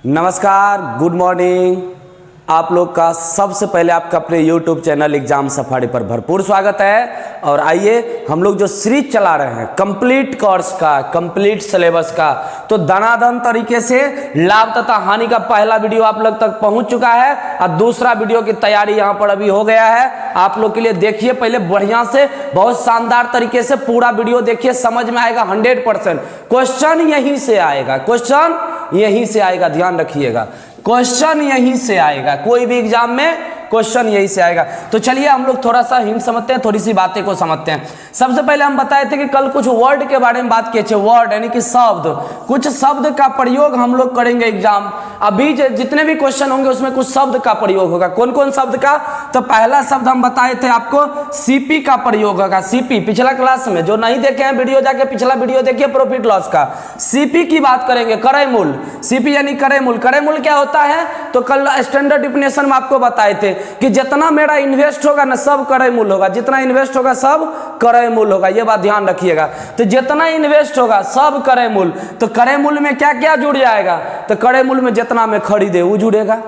नमस्कार, good morning. आप लोग का सबसे पहले आपका अपने YouTube चैनल एग्जाम सफारी पर भरपूर स्वागत है। और आइए हम लोग जो सीरीज चला रहे हैं कंप्लीट कोर्स का, कंप्लीट सिलेबस का, तो दनादन तरीके से लाभ तथा हानि का पहला वीडियो आप लोग तक पहुंच चुका है और दूसरा वीडियो की तैयारी यहां पर अभी हो गया है। आप लोग के लिए देखिए पहले बढ़िया से, बहुत शानदार तरीके से पूरा वीडियो देखिए, समझ में आएगा 100%। क्वेश्चन यहीं से आएगा, क्वेश्चन यहीं से आएगा, ध्यान रखिएगा, क्वेश्चन यहीं से आएगा। कोई भी एग्जाम में क्वेश्चन यही से आएगा। तो चलिए हम लोग थोड़ा सा हिंट समझते हैं, थोड़ी सी बातें को समझते हैं। सबसे पहले हम बताए थे कि कल कुछ वर्ड के बारे में बात किए थे, वर्ड यानी कि शब्द, कुछ शब्द का प्रयोग हम लोग करेंगे एग्जाम। अभी जितने भी क्वेश्चन होंगे उसमें कुछ शब्द का प्रयोग होगा। कौन कौन शब्द का? तो पहला शब्द हम बताए थे आपको सीपी का प्रयोग होगा। सीपी पिछला क्लास में जो नहीं देखे हैं वीडियो, जाके पिछला वीडियो देखिए प्रॉफिट लॉस का। सीपी की बात करेंगे, क्रय मूल्य। सीपी यानी क्रय मूल्य। क्रय मूल्य क्या होता है? तो कल स्टैंडर्ड डिफिनेशन में आपको बताए थे कि जितना मेरा इन्वेस्ट होगा ना सब क्रय मूल्य होगा, जितना इन्वेस्ट होगा सब क्रय मूल्य होगा। ये बात ध्यान रखिएगा। तो जितना इन्वेस्ट होगा सब क्रय मूल्य। तो क्रय मूल्य में क्या क्या जुड़ जाएगा? तो क्रय मूल्य में जितना में खरीदे वो जुड़ेगा,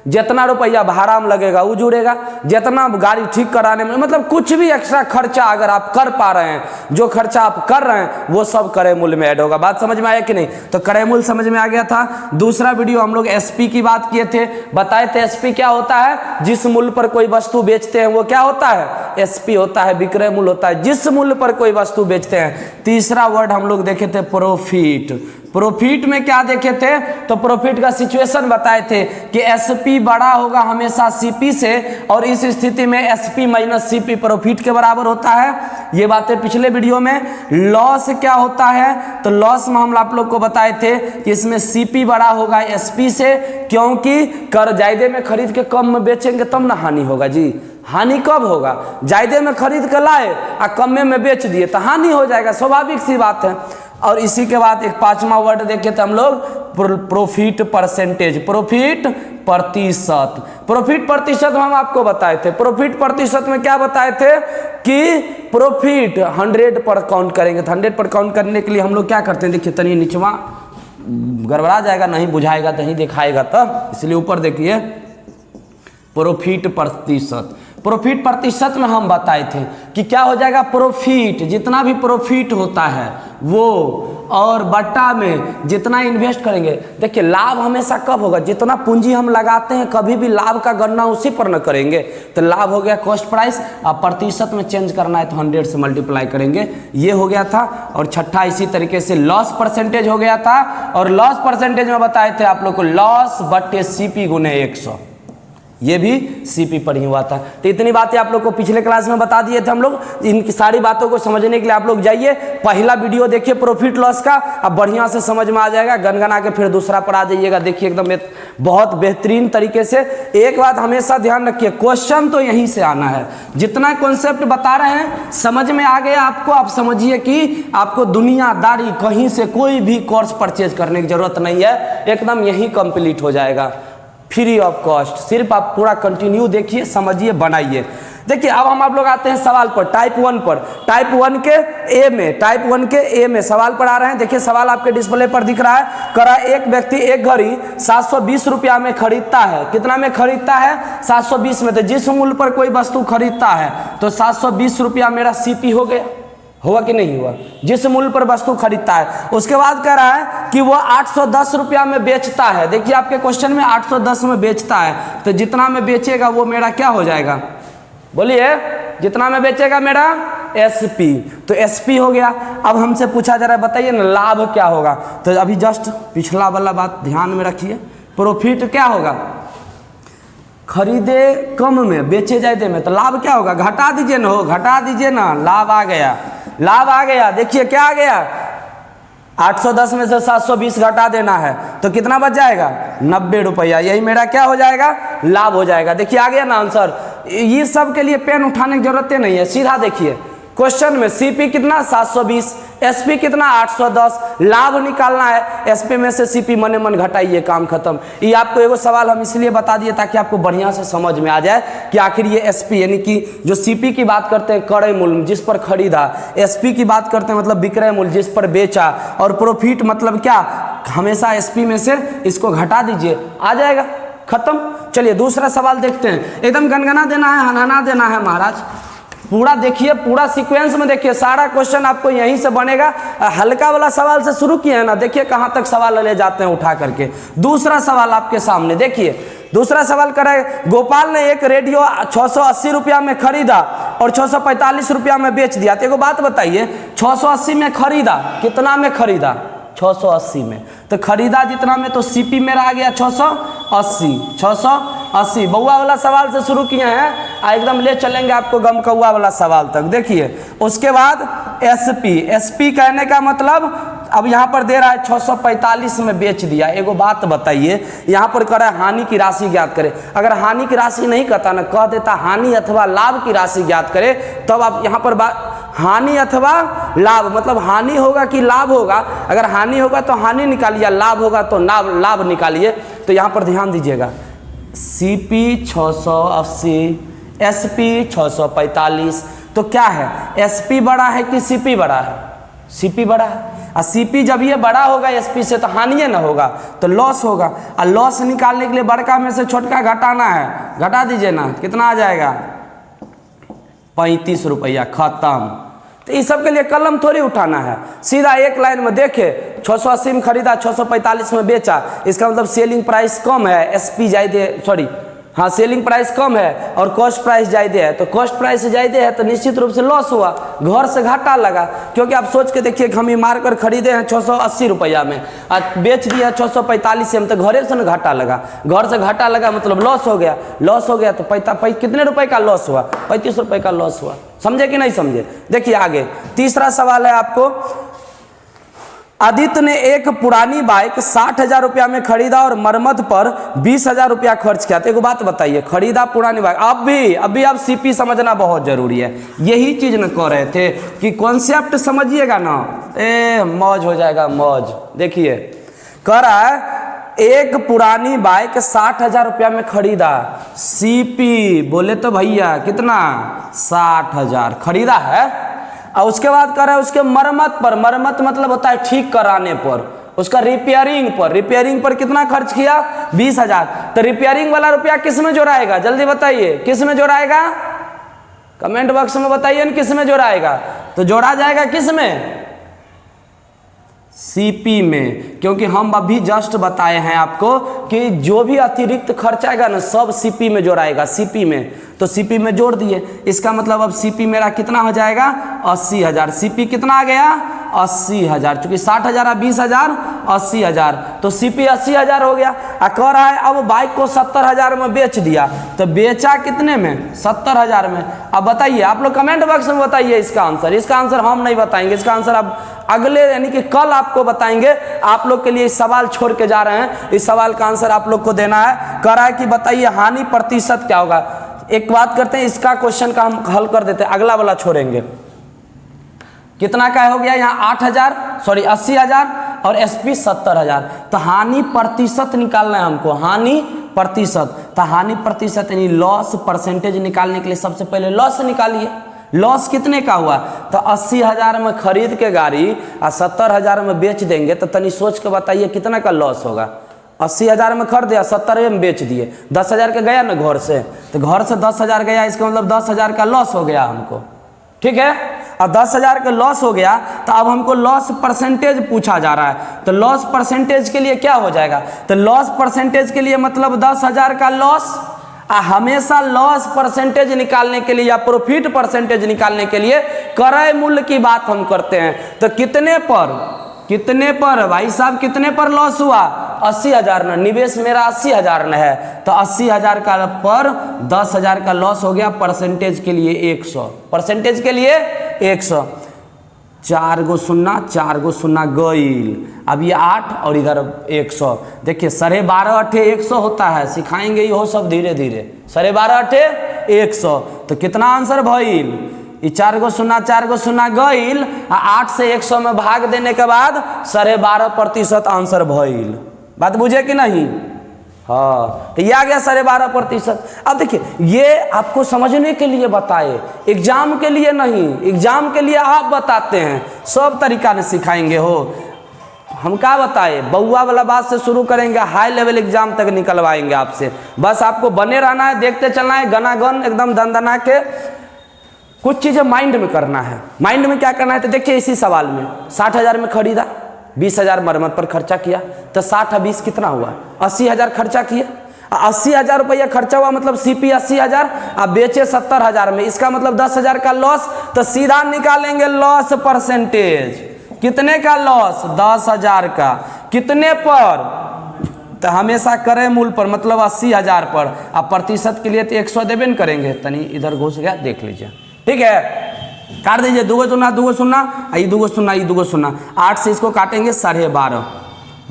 जितना रुपया भाड़ा में लगेगा वो जुड़ेगा, जितना गाड़ी ठीक कराने में, मतलब कुछ भी एक्स्ट्रा खर्चा अगर आप कर पा रहे हैं, जो खर्चा आप कर रहे हैं वो सब क्रय मूल्य में ऐड होगा। बात समझ में आया कि नहीं? तो क्रय मूल्य समझ में आ गया था। दूसरा वीडियो हम लोग एसपी की बात किए थे, बताए थे एसपी क्या होता है? जिस मूल्य पर कोई वस्तु बेचते हैं वो क्या होता है? एसपी होता है, विक्रय मूल्य होता है, जिस मूल्य पर कोई वस्तु बेचते हैं। तीसरा वर्ड हम लोग देखे थे प्रॉफिट। प्रॉफिट में क्या देखे थे? तो प्रॉफिट का सिचुएशन बताए थे कि एसपी बड़ा होगा हमेशा सीपी से, और इस स्थिति में एसपी माइनस सीपी प्रॉफिट के बराबर होता है। ये बातें पिछले वीडियो में। लॉस क्या होता है? तो लॉस में हम आप लोग को बताए थे कि इसमें सीपी बड़ा होगा एसपी से, क्योंकि कर जायदे में खरीद के कम में बेचेंगे तब ना हानि होगा जी। हानि कब होगा? जायदे में खरीद के लाए और कम में बेच दिए तो हानि हो जाएगा, स्वाभाविक सी बात है। और इसी के बाद एक पांचवा वर्ड देखे थे हम लोग प्रॉफिट परसेंटेज, प्रॉफिट प्रतिशत। प्रॉफिट प्रतिशत हम आपको बताए थे। प्रॉफिट प्रतिशत में क्या बताए थे कि प्रॉफिट 100 पर काउंट करेंगे। तो 100 पर काउंट करने के लिए हम लोग क्या करते हैं? देखिए तनी नीचवा गड़बड़ा जाएगा, नहीं बुझाएगा, नहीं दिखाएगा, तो इसलिए ऊपर देखिए प्रॉफिट प्रतिशत। प्रॉफिट प्रतिशत में हम बताए थे कि क्या हो जाएगा? प्रॉफिट, जितना भी प्रॉफिट होता है वो, और बट्टा में जितना इन्वेस्ट करेंगे। देखिए लाभ हमेशा कब होगा? जितना पूंजी हम लगाते हैं कभी भी लाभ का गणना उसी पर न करेंगे। तो लाभ हो गया कॉस्ट प्राइस, अब प्रतिशत में चेंज करना है तो 100 से मल्टीप्लाई करेंगे। ये हो गया था। और छठा इसी तरीके से लॉस परसेंटेज हो गया था। और लॉस परसेंटेज में बताए थे आप लोग को लॉस बट्टे सीपी गुने 100, ये भी सीपी पर ही हुआ था। तो इतनी बातें आप लोग को पिछले क्लास में बता दिए थे हम लोग। इन सारी बातों को समझने के लिए आप लोग जाइए पहला वीडियो देखिए प्रॉफिट लॉस का, अब बढ़िया से समझ में आ जाएगा। गनगना के फिर दूसरा पर आ जाइएगा, देखिए एकदम बहुत बेहतरीन तरीके से। एक बात हमेशा ध्यान रखिए, क्वेश्चन तो यहीं से आना है। जितना कॉन्सेप्ट बता रहे हैं समझ में आ गया आपको, आप समझिए कि आपको दुनियादारी कहीं से कोई भी कोर्स परचेज करने की जरूरत नहीं है, एकदम यही कंप्लीट हो जाएगा फ्री ऑफ कॉस्ट। सिर्फ आप पूरा कंटिन्यू देखिए, समझिए, बनाइए। देखिए अब हम आप लोग आते हैं सवाल पर, टाइप 1 पर। टाइप 1 के ए में, टाइप 1 के ए में सवाल पर आ रहे हैं। देखिए सवाल आपके डिस्प्ले पर दिख रहा है। करा एक व्यक्ति एक घड़ी 720 रुपया में खरीदता है। कितना में खरीदता है? 720 में। तो जिस मूल्य पर कोई वस्तु खरीदता है तो 720 रुपया मेरा सीपी हो गया, हुआ कि नहीं हुआ? जिस मूल्य पर वस्तु खरीदता है। उसके बाद कह रहा है कि वो 810 रुपया में बेचता है। देखिए आपके क्वेश्चन में 810 में बेचता है, तो जितना में बेचेगा वो मेरा क्या हो जाएगा? बोलिए, जितना में बेचेगा मेरा एसपी, तो एसपी हो गया। अब हमसे पूछा जा रहा है बताइए ना लाभ क्या होगा? तो अभी जस्ट पिछला वाला बात ध्यान में रखिए। प्रॉफिट क्या होगा? खरीदे कम में बेचे जायदे में, तो लाभ क्या होगा? घटा दीजिए ना, हो घटा दीजिए ना, लाभ आ गया, लाभ आ गया। देखिए क्या आ गया? 810 में से 720 घटा देना है तो कितना बच जाएगा? 90 रुपया। यही मेरा क्या हो जाएगा? लाभ हो जाएगा। देखिए आ गया ना आंसर। ये सब के लिए पेन उठाने की जरूरत नहीं है, सीधा देखिए क्वेश्चन में सीपी कितना? 720, एसपी कितना 810, लाभ निकालना है, एसपी में से सीपी मने मन घटाइए, काम खत्म। ये आपको एगो सवाल हम इसलिए बता दिए ताकि आपको बढ़िया से समझ में आ जाए कि आखिर ये एसपी यानी कि जो सीपी की बात करते हैं क्रय मूल्य जिस पर खरीदा, एसपी की बात करते हैं मतलब विक्रय मूल्य जिस पर बेचा, और प्रॉफिट मतलब क्या, हमेशा एसपी में से इसको घटा दीजिए, आ जाएगा, खत्म। चलिए दूसरा सवाल देखते हैं। एकदम गनगना देना है, हनाना देना है महाराज, पूरा देखिए, पूरा सीक्वेंस में देखिए, सारा क्वेश्चन आपको यहीं से बनेगा। हल्का वाला सवाल से शुरू किए हैं ना, देखिए कहां तक सवाल ले जाते हैं उठा करके। दूसरा सवाल आपके सामने देखिए, दूसरा सवाल करे, गोपाल ने एक रेडियो 680 रुपया में खरीदा और 645 रुपया में बेच दिया। तो एगो बात बताइए, 680 में खरीदा, कितना में खरीदा, 680 में, तो खरीदा जितना में, तो सीपी मेरा आ गया 680। बउआ वाला सवाल से शुरू किए हैं, एकदम ले चलेंगे आपको गम कौआ वाला सवाल तक। देखिए उसके बाद एसपी कहने का मतलब अब यहाँ पर दे रहा है 645 में बेच दिया। एगो बात बताइए, यहाँ पर कह रहा है हानि की राशि ज्ञात करें। अगर हानि की राशि नहीं कहता ना, कह देता हानि अथवा लाभ की राशि ज्ञात करे, तब आप यहाँ पर हानि अथवा लाभ मतलब हानि होगा कि लाभ होगा। अगर हानि होगा तो हानि निकालिए, लाभ होगा तो लाभ निकालिए। तो यहाँ पर ध्यान दीजिएगा, सीपी 680, एसपी 645, तो क्या है, एसपी बड़ा है कि सीपी बड़ा है, सीपी बड़ा है। और सीपी जब ये बड़ा होगा एसपी से तो हानि ना होगा, तो लॉस होगा। और लॉस निकालने के लिए बड़का में से छोटका घटाना है, घटा दीजिए ना, कितना आ जाएगा, 35 रुपया, खत्म। तो इस सब के लिए कलम थोड़ी उठाना है, सीधा एक लाइन में देखे, 680 में खरीदा, 645 में बेचा, इसका मतलब सेलिंग प्राइस कम है, एसपी ज्यादा, सॉरी हाँ सेलिंग प्राइस कम है और कॉस्ट प्राइस ज्यादा है। तो कॉस्ट प्राइस ज्यादा है तो निश्चित रूप से लॉस हुआ, घर से घाटा लगा। क्योंकि आप सोच के देखिए, हम ही मार कर खरीदे हैं 680 रुपया में और बेच दिया 645 में, तो घरे से ना घाटा लगा, घर से घाटा लगा मतलब लॉस हो गया। लॉस हो गया तो कितने रुपए का लॉस हुआ, 35 रुपए का लॉस हुआ। समझे कि नहीं समझे? देखिए आगे तीसरा सवाल है आपको, आदित्य ने एक पुरानी बाइक 60,000 रुपया में खरीदा और मरम्मत पर 20,000 रुपया खर्च किया। तो एक बात बताइए, खरीदा पुरानी बाइक, अभी आप सीपी समझना बहुत जरूरी है। यही चीज न कह रहे थे कि कॉन्सेप्ट समझिएगा ना, मौज हो जाएगा, मौज। देखिए कह रहा है एक पुरानी बाइक 60,000 रुपया में खरीदा, सीपी बोले तो भैया कितना, 60,000 खरीदा है। और उसके बाद कर रहा है उसके मरम्मत पर, मरम्मत मतलब होता है ठीक कराने पर, उसका रिपेयरिंग पर कितना खर्च किया, 20,000। तो रिपेयरिंग वाला रुपया किस में जोड़ाएगा, जल्दी बताइए, किस में जोड़ाएगा, कमेंट बॉक्स में बताइए ना किस में जोड़ाएगा। तो जोड़ा जाएगा किस में, सीपी में, क्योंकि हम अभी जस्ट बताए हैं आपको कि जो भी अतिरिक्त खर्च आएगा ना सब सीपी में जोड़ाएगा, सीपी में। तो सीपी में जोड़ दिए, इसका मतलब अब सीपी मेरा कितना हो जाएगा, 80,000। सीपी कितना आ गया, 80,000, चूंकि 60,000 20,000 80,000, तो सीपी 80,000 हो गया। कह रहा है अब बाइक को 70,000 में बेच दिया, तो बेचा कितने में, 70,000 में। अब बताइए आप लोग कमेंट बॉक्स में बताइए इसका आंसर। इसका आंसर हम नहीं बताएंगे, इसका आंसर अब अगले यानी कि कल आपको बताएंगे। आप लोग के लिए इस सवाल छोड़ के जा रहे हैं, इस सवाल का आंसर आप लोग को देना है। कह रहा है कि बताइए हानि प्रतिशत क्या होगा। एक बात करते हैं, इसका क्वेश्चन का हम हल कर देते हैं, अगला वाला छोड़ेंगे। कितना का हो गया यहाँ 80,000 और एसपी 70,000। तो हानि प्रतिशत निकालना है हमको, हानि प्रतिशत। तो हानि प्रतिशत यानी लॉस परसेंटेज निकालने के लिए सबसे पहले लॉस निकालिए। लॉस कितने का हुआ, तो 80,000 में खरीद के गाड़ी और 70,000 में बेच देंगे, तो तनी सोच के बताइए कितना का लॉस होगा। 80,000 में खरीदे 70 में बेच दिए, 10,000 का गया ना घर से, तो घर से 10,000 गया, इसका मतलब 10,000 का लॉस हो गया हमको, ठीक है। और 10,000 का लॉस हो गया, तो अब हमको लॉस परसेंटेज पूछा जा रहा है। तो लॉस परसेंटेज के लिए क्या हो जाएगा, तो लॉस परसेंटेज के लिए मतलब 10,000 का लॉस। हमेशा लॉस परसेंटेज निकालने के लिए या प्रॉफिट परसेंटेज निकालने के लिए क्रय मूल्य की बात हम करते हैं। तो कितने पर भाई साहब, कितने पर लॉस हुआ, 80,000 न, निवेश मेरा 80,000 न है, तो 80,000 का पर 10,000 का लॉस हो गया। परसेंटेज के लिए 100, परसेंटेज के लिए 100। 4 गो शून्ना गईल, अब ये 8 और इधर 100। देखिए 12.5 8 100 होता है, सिखाएंगे ये हो सब धीरे धीरे। 12.5 8 100, तो कितना आंसर भइल, ये 4 गो शून्ना गईल, 8 से 100 में भाग देने के बाद 12.5% आंसर भइल। बात बुझे कि नहीं? हाँ, तो ये आ गया 12.5%। अब देखिए, ये आपको समझने के लिए बताए, एग्जाम के लिए नहीं। एग्जाम के लिए आप बताते हैं, सब तरीका ने सिखाएंगे हो। हम क्या बताए, बउआ वाला बात से शुरू करेंगे, हाई लेवल एग्जाम तक निकलवाएंगे आपसे। बस आपको बने रहना है, देखते चलना है, गनागन एकदम दंदना के। कुछ चीज़ें माइंड में करना है। माइंड में क्या करना है, तो देखिए इसी सवाल में 60,000 में खरीदा, 20,000 मरम्मत पर खर्चा किया, तो 60 और 20 कितना हुआ? 80,000 खर्चा किया। 80,000 रुपया खर्चा हुआ, मतलब सीपी 80,000, आप बेचे 70,000 में, इसका मतलब 10,000 का लॉस। तो सीधा निकालेंगे लॉस परसेंटेज। कितने का लॉस? 10,000 का। कितने पर? तो हमेशा करें मूल पर, मतलब 80,000 पर। आप प्रतिशत के लिए तो 100 देबे न करेंगे। तनी इधर घुस गया, देख लीजिए, ठीक है। काट दीजिए, 2 गो शून्ना, 2 गो शून्ना, ये 2 गो शून्ना, ये 2 गो शून्ना। 8 से इसको काटेंगे 12.5,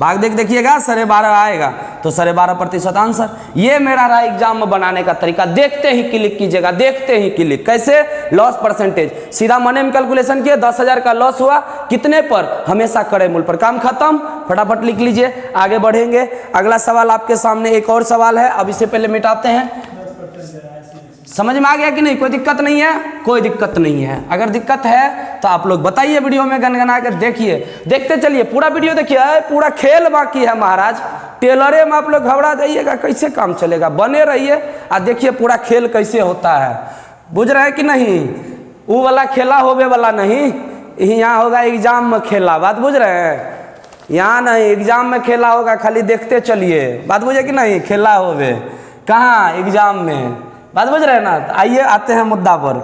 भाग देखिएगा 12.5 आएगा, तो 12.5% आंसर। ये मेरा रहा एग्जाम में बनाने का तरीका। देखते ही क्लिक कीजिएगा, देखते ही क्लिक। कैसे? Loss percentage. सीधा मने में कैलकुलेशन किए, 10,000 का लॉस हुआ, कितने पर? हमेशा करे मूल पर। काम खत्म, फटाफट लिख लीजिए, आगे बढ़ेंगे। अगला सवाल आपके सामने एक और सवाल है, अब इससे पहले मिटाते हैं। समझ में आ गया कि नहीं? कोई दिक्कत नहीं है? कोई दिक्कत नहीं है। अगर दिक्कत है तो आप लोग बताइए, वीडियो में गनगना कर देखिए, देखते चलिए, पूरा वीडियो देखिए। पूरा खेल बाकी है महाराज, टेलरे में आप लोग घबरा जाइएगा, कैसे काम चलेगा? बने रहिए और देखिए पूरा खेल कैसे होता है। बुझ रहे हैं कि नहीं? वो वाला खेला होवे वाला नहीं, यहाँ होगा एग्जाम में खेला। बात बुझ रहे हैं? यहाँ नहीं, एग्जाम में खेला होगा, खाली देखते चलिए। बात बुझे कि नहीं? खेला होवे कहाँ? एग्जाम में। बात बुझ रहे हैं ना? आइए आते हैं मुद्दा पर।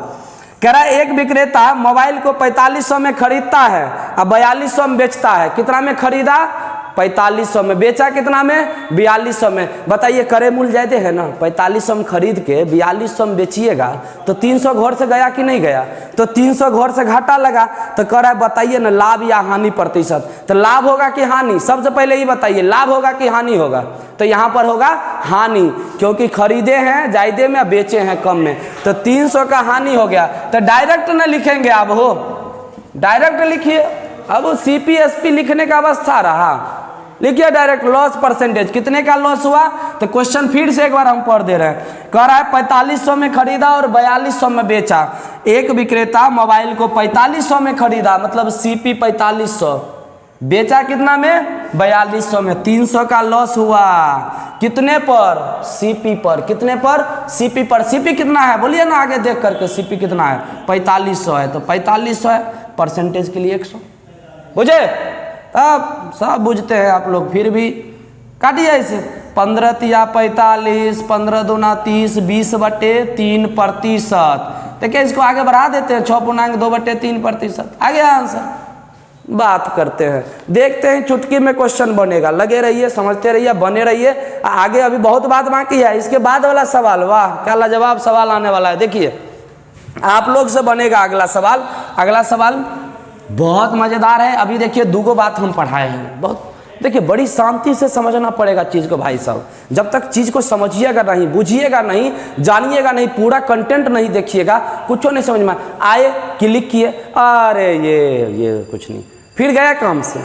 कह रहा है, एक विक्रेता मोबाइल को 4500 में खरीदता है और 4200 में बेचता है। कितना में खरीदा? 4500 में। बेचा कितना में? 4200 में। बताइए, करे मूल जायदे है ना? 4500 में खरीद के 4200 में बेचिएगा तो 300 घर से गया कि नहीं गया? तो 300 घर से घाटा लगा। तो कह रहा है, बताइए ना, लाभ या हानि प्रतिशत। तो लाभ होगा कि हानि? सबसे पहले ये बताइए, लाभ होगा कि हानि होगा? तो यहाँ पर होगा हानि, क्योंकि खरीदे हैं ज्यादा में, बेचे हैं कम में। तो 300 का हानि हो गया। तो डायरेक्ट न लिखेंगे आप, हो डायरेक्ट लिखिए। अब सीपीएसपी लिखने का अवस्था रहा, लिखिए डायरेक्ट लॉस परसेंटेज। कितने का लॉस हुआ? तो क्वेश्चन फिर से एक बार हम पढ़ दे रहे हैं। कह रहा है 4500 में खरीदा और 4200 में बेचा। एक विक्रेता मोबाइल को 4500 में खरीदा, मतलब सीपी 4500, बेचा कितना में? 4200 में। 300 का लॉस हुआ। कितने पर? सीपी पर। कितने पर? सीपी पर। सीपी कितना है बोलिए ना आगे देख करके, सीपी कितना है? 4500 है, तो 4500 है, परसेंटेज के लिए 100। बुझे? अब सब बुझते हैं आप लोग, फिर भी काटिए इसे। 15 तिया 45, 15 दूना 30, 20/3%। देखिए इसको आगे बढ़ा देते हैं, 6.2/3%। आ गया आंसर। बात करते हैं, देखते हैं चुटकी में क्वेश्चन बनेगा। लगे रहिए, समझते रहिए, बने रहिए। आगे अभी बहुत बात बाकी है। इसके बाद वाला सवाल, वाह क्या लाजवाब सवाल आने वाला है। देखिए आप लोग से बनेगा अगला सवाल। अगला सवाल बहुत मजेदार है। अभी देखिए 2 बात हम पढ़ाए हैं, बहुत देखिए बड़ी शांति से समझना पड़ेगा चीज़ को भाई साहब। जब तक चीज़ को समझिएगा नहीं, बुझिएगा नहीं, जानिएगा नहीं, पूरा कंटेंट नहीं देखिएगा, कुछ नहीं समझ में आए, क्लिक किए, अरे ये कुछ नहीं, फिर गया काम से।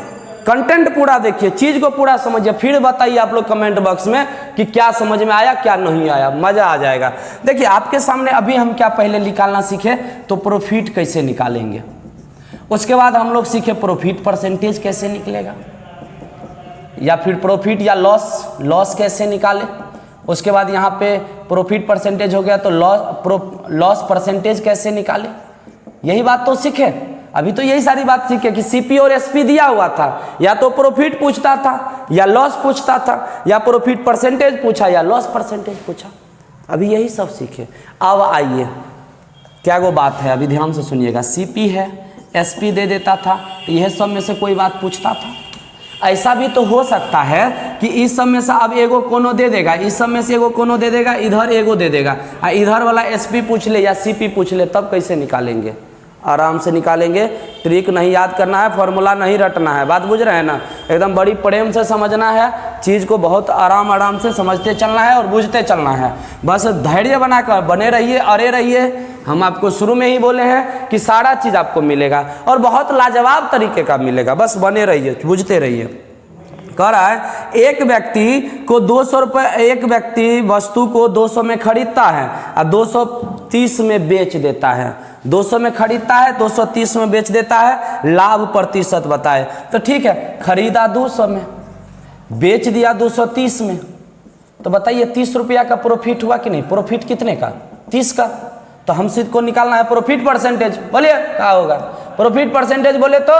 कंटेंट पूरा देखिए, चीज़ को पूरा समझिए, फिर बताइए आप लोग कमेंट बॉक्स में कि क्या समझ में आया, क्या नहीं आया, मज़ा आ जाएगा। देखिए आपके सामने अभी हम क्या पहले निकालना सीखे, तो प्रॉफिट कैसे निकालेंगे। उसके बाद हम लोग सीखे प्रॉफिट परसेंटेज कैसे निकलेगा, या फिर प्रॉफिट या लॉस कैसे निकाले। उसके बाद यहाँ पे प्रॉफिट परसेंटेज हो गया, तो लॉस परसेंटेज कैसे निकाले। यही बात तो सीखे। अभी तो यही सारी बात सीखे कि सीपी और एसपी दिया हुआ था, या तो प्रॉफिट पूछता था या लॉस पूछता था, या प्रॉफिट परसेंटेज पूछा या लॉस परसेंटेज पूछा। अभी यही सब सीखे। अब आइए क्या वो बात है, अभी ध्यान से सुनिएगा। सीपी है, एसपी दे देता था, तो यह सब में से कोई बात पूछता था। ऐसा भी तो हो सकता है कि इस सब में से अब एगो कोनो दे देगा, इस सब में से एगो कोनो दे देगा, इधर एगो दे देगा, इधर वाला एसपी पूछ ले या सीपी पूछ ले, तब कैसे निकालेंगे। आराम से निकालेंगे। ट्रिक नहीं याद करना है, फॉर्मूला नहीं रटना है। बात बुझ रहे हैं ना? एकदम बड़ी प्रेम से समझना है चीज़ को, बहुत आराम से समझते चलना है और बुझते चलना है। बस धैर्य बनाकर बने रहिए, अरे रहिए, हम आपको शुरू में ही बोले हैं कि सारा चीज़ आपको मिलेगा और बहुत लाजवाब तरीके का मिलेगा, बस बने रहिए, बुझते रहिए। कह रहा है एक व्यक्ति को 200 रुपये, एक व्यक्ति वस्तु को 200 में खरीदता है और 230 में बेच देता है। 200 में खरीदता है, 230 में बेच देता है, लाभ प्रतिशत बताए। तो ठीक है, खरीदा 200 में, बेच दिया 230 में, तो बताइए 30 रुपया का प्रॉफिट हुआ कि नहीं? प्रॉफिट कितने का? 30 का। तो हमसे को निकालना है प्रॉफिट परसेंटेज। बोलिए क्या होगा? प्रॉफिट परसेंटेज बोले तो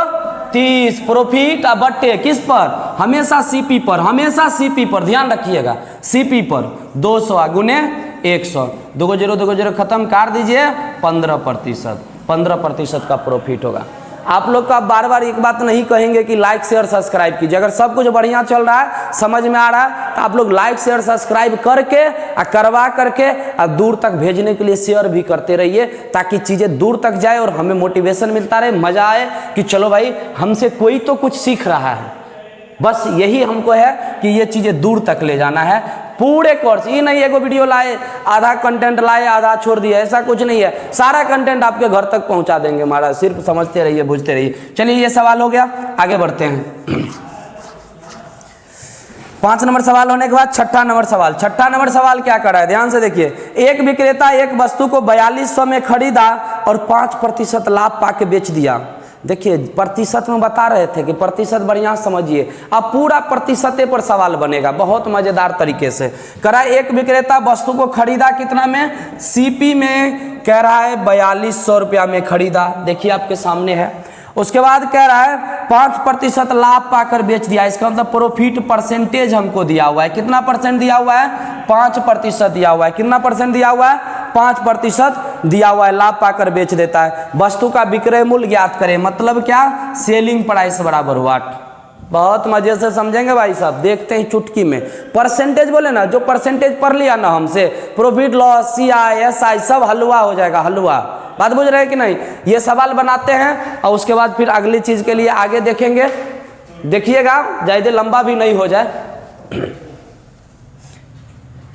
30। प्रॉफिट बट्टे किस पर? हमेशा सीपी पर, हमेशा सीपी पर, ध्यान रखिएगा, सीपी पर 200 गुने 100, 2 को 0 खत्म कर दीजिए, 15%, 15% का प्रॉफिट होगा। आप लोग का बार बार एक बात नहीं कहेंगे कि लाइक शेयर सब्सक्राइब कीजिए। अगर सब कुछ बढ़िया चल रहा है, समझ में आ रहा है, तो आप लोग लाइक शेयर सब्सक्राइब करके और करवा करके और दूर तक भेजने के लिए शेयर भी करते रहिए, ताकि चीज़ें दूर तक जाए और हमें मोटिवेशन मिलता रहे, मज़ा आए कि चलो भाई हमसे कोई तो कुछ सीख रहा है। बस यही हमको है कि ये चीज़ें दूर तक ले जाना है। पूरे कोर्स ये नहीं एगो वीडियो लाए, आधा कंटेंट लाए, आधा छोड़ दिया, ऐसा कुछ नहीं है। सारा कंटेंट आपके घर तक पहुंचा देंगे महाराज, सिर्फ समझते रहिए, बुझते रहिए। चलिए ये सवाल हो गया, आगे बढ़ते हैं। 5 नंबर सवाल होने के बाद 6ठा नंबर सवाल। 6ठा नंबर सवाल क्या कर रहा है, ध्यान से देखिए। एक विक्रेता एक वस्तु को 4200 में खरीदा और 5% लाभ पाके बेच दिया। देखिए प्रतिशत में बता रहे थे कि प्रतिशत बढ़िया समझिए, अब पूरा प्रतिशते पर सवाल बनेगा बहुत मजेदार तरीके से। कह रहा है एक विक्रेता वस्तु को खरीदा कितना में? सीपी में कह रहा है 4200 रुपया में खरीदा, देखिए आपके सामने है। उसके बाद कह रहा है 5% लाभ पाकर बेच दिया। इसका मतलब प्रॉफिट परसेंटेज हमको दिया हुआ है, कितना परसेंट दिया हुआ है? 5% दिया हुआ है। कितना परसेंट दिया हुआ है? 5% दिया हुआ है। लाभ पाकर बेच देता है। वस्तु का विक्रय मूल्य ज्ञात करें, मतलब क्या? सेलिंग प्राइस बराबर व्हाट। बहुत मजे से समझेंगे भाई साहब, देखते हैं चुटकी में। परसेंटेज बोले ना, जो परसेंटेज पढ़ लिया ना हमसे, प्रॉफिट लॉस, CI SI सब हलवा हो जाएगा, हलवा। बात बुझ रहे हैं कि नहीं? ये सवाल बनाते हैं और उसके बाद फिर अगली चीज के लिए आगे देखेंगे। देखिएगा ज्यादा लंबा भी नहीं हो जाए।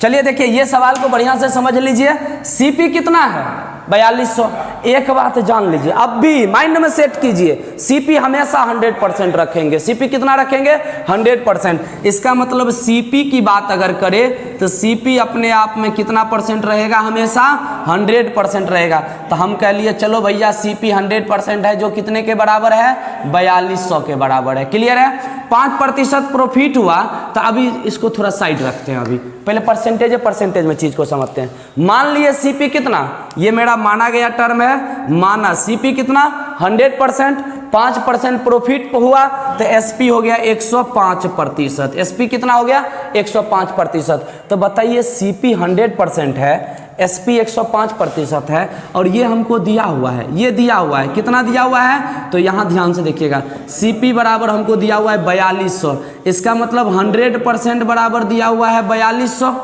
चलिए देखिए ये सवाल को बढ़िया से समझ लीजिए। सीपी कितना है? 4200। एक बात जान लीजिए, अब भी माइंड में सेट कीजिए, सीपी हमेशा 100% रखेंगे। सीपी कितना रखेंगे? 100%। इसका मतलब सीपी की बात अगर करें तो सीपी अपने आप में कितना परसेंट रहेगा? हमेशा 100% रहेगा। तो हम कह लिए चलो भैया सीपी 100% है, जो कितने के बराबर है? 4200 के बराबर है। क्लियर है? 5% प्रॉफिट हुआ। तो अभी इसको थोड़ा साइड रखते हैं, अभी पहले परसेंटेज में चीज को समझते हैं। मान लिए सीपी कितना, ये मेरा माना गया टर्म है, माना सीपी कितना? 100%, 5% प्रॉफिट हुआ तो एसपी हो गया 105%। एसपी कितना हो गया? 105%। तो बताइए सीपी 100% है, एसपी 105% है और ये हमको दिया हुआ है, ये दिया हुआ है। कितना दिया हुआ है? तो यहाँ ध्यान से देखिएगा, सीपी बराबर हमको दिया हुआ है 4200। इसका मतलब 100% बराबर दिया हुआ है 4200।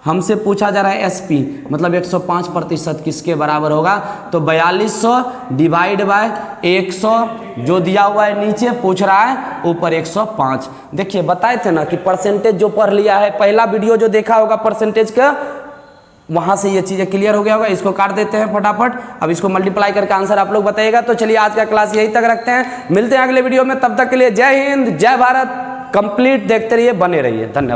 हमसे पूछा जा रहा है एसपी, मतलब 105% किसके बराबर होगा? तो 4200 डिवाइड बाय 100, जो दिया हुआ है नीचे पूछ रहा है, ऊपर 105। देखिए बताए थे ना कि परसेंटेज जो पढ़ लिया है, पहला वीडियो जो देखा होगा परसेंटेज का, वहां से ये चीजें क्लियर हो गया होगा। इसको काट देते हैं फटाफट। अब इसको मल्टीप्लाई करके आंसर आप लोग बताइएगा। तो चलिए आज का क्लास यही तक रखते हैं, मिलते हैं अगले वीडियो में। तब तक के लिए जय हिंद, जय भारत। कंप्लीट देखते रहिए, बने रहिए। धन्यवाद।